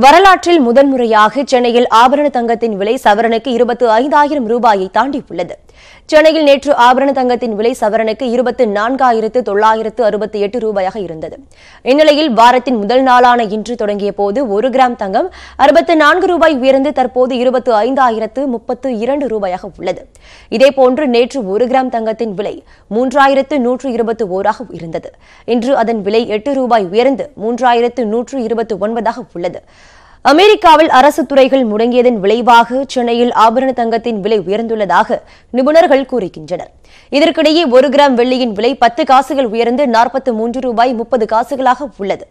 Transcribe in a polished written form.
வரலாற்றில் முதன்முறையாக சென்னையில் ஆபரண தங்கத்தின் விலை சவரனுக்கு 25,000 ரூபாயை தாண்டியுள்ளது. சென்னையில் நேற்று ஆபரண தங்கத்தின் விலை சவரனுக்கு 24,968 ரூபாயாக இருந்தது. இந்நிலையில் வாரத்தின் முதல் நாளான இன்று தொடங்கிய போது 1 கிராம் தங்கம் 64 ரூபாய் உயர்ந்து தற்போது 25,032 ரூபாயாக உள்ளது. இதேபோன்று நேற்று 1 கிராம் தங்கத்தின் விலை 3,121 இருந்தது. இன்று அதன் விலை 8 ரூபாய் உயர்ந்து 3,129 உள்ளது. அமெரிக்காவில் அரசு துறைகள் முடங்கியதன் விளைவாக சென்னையில் ஆபரண தங்கத்தின் விலை உயர்ந்துள்ளதாக நிபுணர்கள் கூறுகின்றனர். இதற்கிடையே 1 கிராம் வெள்ளியின் விலை 10 காசுகள் உயர்ந்து 43 ரூபாய் 30 காசுகளாக உள்ளது.